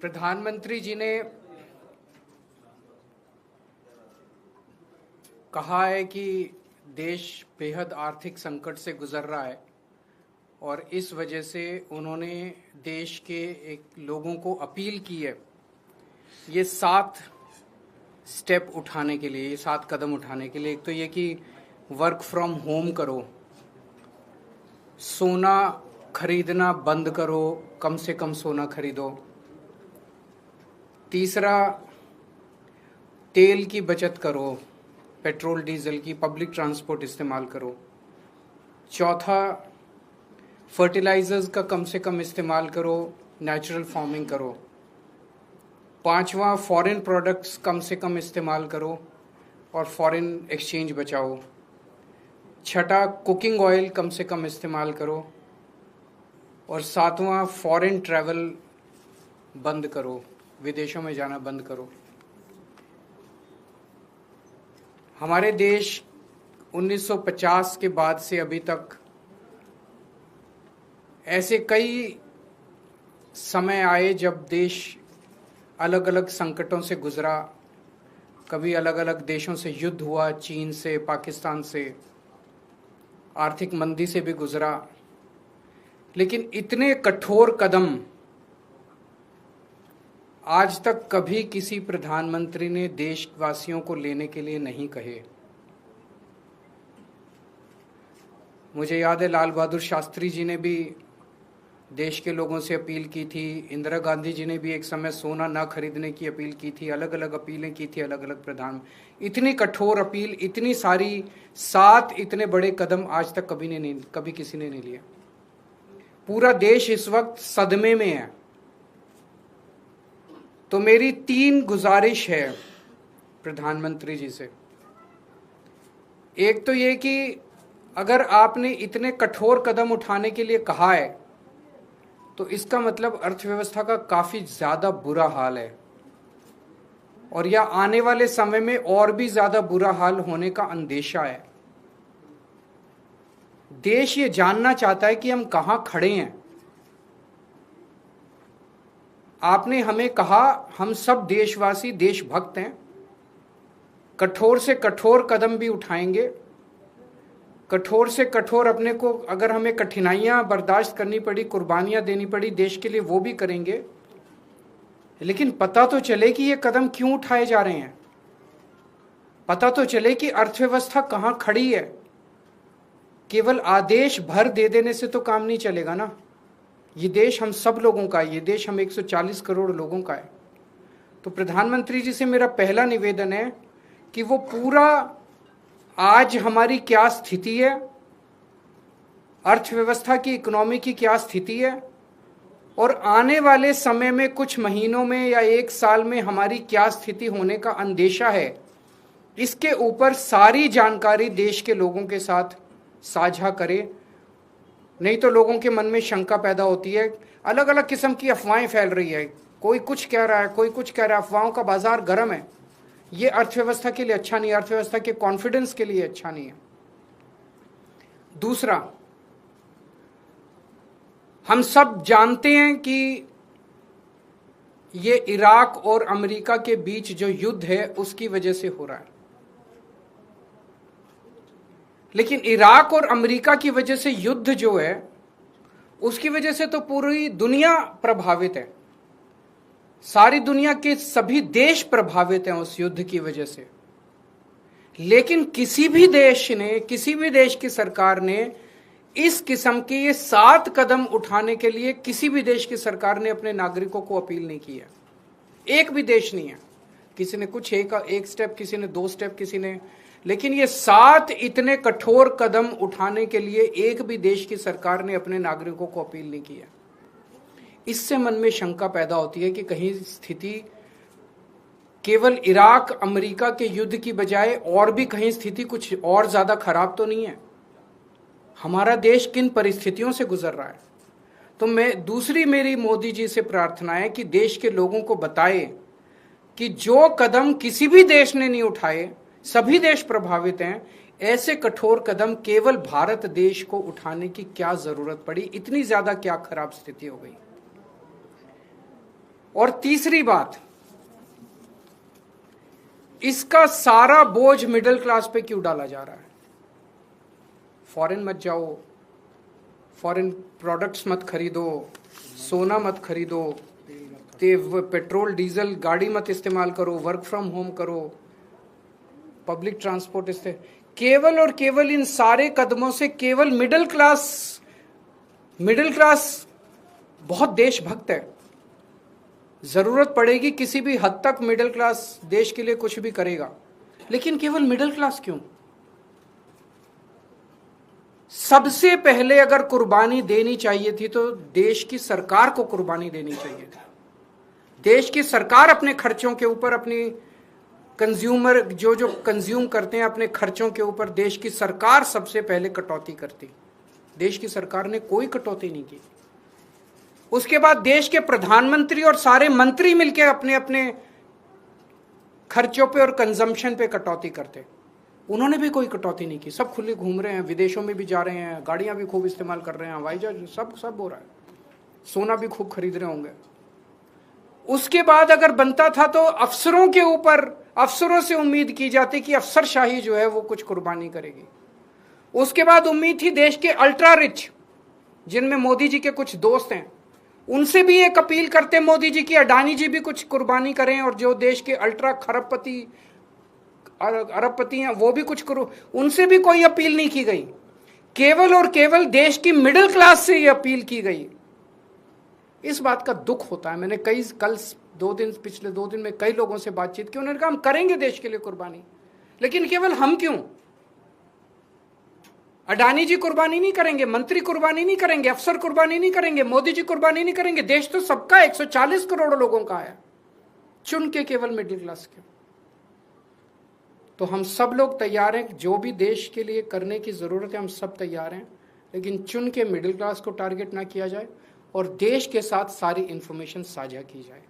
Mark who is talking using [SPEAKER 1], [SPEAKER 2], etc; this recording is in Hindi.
[SPEAKER 1] प्रधानमंत्री जी ने कहा है कि देश बेहद आर्थिक संकट से गुजर रहा है और इस वजह से उन्होंने देश के एक लोगों को अपील की है ये 7 स्टेप उठाने के लिए, ये 7 कदम उठाने के लिए। एक तो ये कि वर्क फ्रॉम होम करो, सोना खरीदना बंद करो, कम से कम सोना खरीदो। तीसरा, तेल की बचत करो, पेट्रोल डीजल की, पब्लिक ट्रांसपोर्ट इस्तेमाल करो। चौथा, फर्टिलाइजर्स का कम से कम इस्तेमाल करो, नेचुरल फार्मिंग करो। पांचवा, फॉरेन प्रोडक्ट्स कम से कम इस्तेमाल करो और फॉरेन एक्सचेंज बचाओ। छठा, कुकिंग ऑयल कम से कम इस्तेमाल करो। और सातवां, फॉरेन ट्रैवल बंद करो, विदेशों में जाना बंद करो। हमारे देश 1950 के बाद से अभी तक ऐसे कई समय आए जब देश अलग अलग संकटों से गुजरा। कभी अलग अलग देशों से युद्ध हुआ, चीन से, पाकिस्तान से, आर्थिक मंदी से भी गुजरा। लेकिन इतने कठोर कदम आज तक कभी किसी प्रधानमंत्री ने देशवासियों को लेने के लिए नहीं कहे। मुझे याद है लाल बहादुर शास्त्री जी ने भी देश के लोगों से अपील की थी, इंदिरा गांधी जी ने भी एक समय सोना ना खरीदने की अपील की थी, अलग अलग अपीलें की थी अलग अलग प्रधान। इतनी कठोर अपील, इतनी सारी 7 इतने बड़े कदम आज तक कभी किसी ने नहीं लिया। पूरा देश इस वक्त सदमे में है। तो मेरी 3 गुजारिश है प्रधानमंत्री जी से। एक तो ये कि अगर आपने इतने कठोर कदम उठाने के लिए कहा है तो इसका मतलब अर्थव्यवस्था का काफी ज्यादा बुरा हाल है और या आने वाले समय में और भी ज्यादा बुरा हाल होने का अंदेशा है। देश ये जानना चाहता है कि हम कहां खड़े हैं। आपने हमें कहा हम सब देशवासी देशभक्त हैं, कठोर से कठोर कदम भी उठाएंगे, कठोर से कठोर अपने को, अगर हमें कठिनाइयां बर्दाश्त करनी पड़ी, कुर्बानियां देनी पड़ी देश के लिए, वो भी करेंगे। लेकिन पता तो चले कि ये कदम क्यों उठाए जा रहे हैं, पता तो चले कि अर्थव्यवस्था कहां खड़ी है। केवल आदेश भर दे देने से तो काम नहीं चलेगा ना। ये देश हम सब लोगों का है, ये देश हम 140 करोड़ लोगों का है। तो प्रधानमंत्री जी से मेरा पहला निवेदन है कि वो पूरा आज हमारी क्या स्थिति है, अर्थव्यवस्था की, इकोनॉमी की क्या स्थिति है और आने वाले समय में कुछ महीनों में या 1 साल में हमारी क्या स्थिति होने का अंदेशा है, इसके ऊपर सारी जानकारी देश के लोगों के साथ साझा करे। नहीं तो लोगों के मन में शंका पैदा होती है, अलग अलग किस्म की अफवाहें फैल रही है, कोई कुछ कह रहा है, कोई कुछ कह रहा है, अफवाहों का बाजार गर्म है। ये अर्थव्यवस्था के लिए अच्छा नहीं है, अर्थव्यवस्था के कॉन्फिडेंस के लिए अच्छा नहीं है। दूसरा, हम सब जानते हैं कि ये इराक और अमेरिका के बीच जो युद्ध है उसकी वजह से हो रहा है। लेकिन इराक और अमेरिका की वजह से युद्ध जो है उसकी वजह से तो पूरी दुनिया प्रभावित है, सारी दुनिया के सभी देश प्रभावित हैं उस युद्ध की वजह से। लेकिन किसी भी देश ने, किसी भी देश की सरकार ने इस किस्म के ये 7 कदम उठाने के लिए किसी भी देश की सरकार ने अपने नागरिकों को अपील नहीं की है। एक भी देश नहीं है। किसी ने कुछ एक स्टेप, किसी ने 2 स्टेप, किसी ने, लेकिन ये 7 इतने कठोर कदम उठाने के लिए एक भी देश की सरकार ने अपने नागरिकों को अपील नहीं की है। इससे मन में शंका पैदा होती है कि कहीं स्थिति केवल इराक अमेरिका के युद्ध की बजाय और भी कहीं स्थिति कुछ और ज्यादा खराब तो नहीं है। हमारा देश किन परिस्थितियों से गुजर रहा है। तो दूसरी मेरी मोदी जी से प्रार्थना है कि देश के लोगों को बताए कि जो कदम किसी भी देश ने नहीं उठाए, सभी देश प्रभावित हैं, ऐसे कठोर कदम केवल भारत देश को उठाने की क्या जरूरत पड़ी, इतनी ज्यादा क्या खराब स्थिति हो गई। और तीसरी बात, इसका सारा बोझ मिडिल क्लास पे क्यों डाला जा रहा है? फॉरेन मत जाओ, फॉरेन प्रोडक्ट्स मत खरीदो, सोना मत खरीदो, पेट्रोल डीजल गाड़ी मत इस्तेमाल करो, वर्क फ्रॉम होम करो, पब्लिक ट्रांसपोर्ट केवल और केवल इन सारे कदमों से केवल मिडिल क्लास बहुत देशभक्त है। जरूरत पड़ेगी किसी भी हद तक मिडिल क्लास देश के लिए कुछ भी करेगा, लेकिन केवल मिडिल क्लास क्यों? सबसे पहले अगर कुर्बानी देनी चाहिए थी तो देश की सरकार को कुर्बानी देनी चाहिए थी। देश की सरकार अपने खर्चों के ऊपर, अपनी कंज्यूमर जो कंज्यूम करते हैं अपने खर्चों के ऊपर, देश की सरकार सबसे पहले कटौती करती। देश की सरकार ने कोई कटौती नहीं की। उसके बाद देश के प्रधानमंत्री और सारे मंत्री मिलकर अपने अपने खर्चों पे और कंजम्पशन पे कटौती करते। उन्होंने भी कोई कटौती नहीं की। सब खुले घूम रहे हैं, विदेशों में भी जा रहे हैं, गाड़ियां भी खूब इस्तेमाल कर रहे हैं, हवाई जहाज सब हो रहा है, सोना भी खूब खरीद रहे होंगे। उसके बाद अगर बनता था तो अफसरों के ऊपर, अफसरों से उम्मीद की जाती कि अफसरशाही जो है वो कुछ कुर्बानी करेगी। उसके बाद उम्मीद थी देश के अल्ट्रा रिच, जिनमें मोदी जी के कुछ दोस्त हैं, उनसे भी एक अपील करते मोदी जी की अडानी जी भी कुछ कुर्बानी करें, और जो देश के अल्ट्रा खरबपति अरबपति हैं वो भी कुछ करो। उनसे भी कोई अपील नहीं की गई। केवल और केवल देश की मिडिल क्लास से ये अपील की गई। इस बात का दुख होता है। मैंने पिछले 2 दिन में कई लोगों से बातचीत की, उन्होंने कहा हम करेंगे देश के लिए कुर्बानी, लेकिन केवल हम क्यों? अडानी जी कुर्बानी नहीं करेंगे, मंत्री कुर्बानी नहीं करेंगे, अफसर कुर्बानी नहीं करेंगे, मोदी जी कुर्बानी नहीं करेंगे, देश तो सबका 140 करोड़ लोगों का है, चुन के केवल मिडिल क्लास क्यों? तो हम सब लोग तैयार हैं, जो भी देश के लिए करने की जरूरत है हम सब तैयार हैं, लेकिन चुन के मिडिल क्लास को टारगेट ना किया जाए और देश के साथ सारी इंफॉर्मेशन साझा की जाए।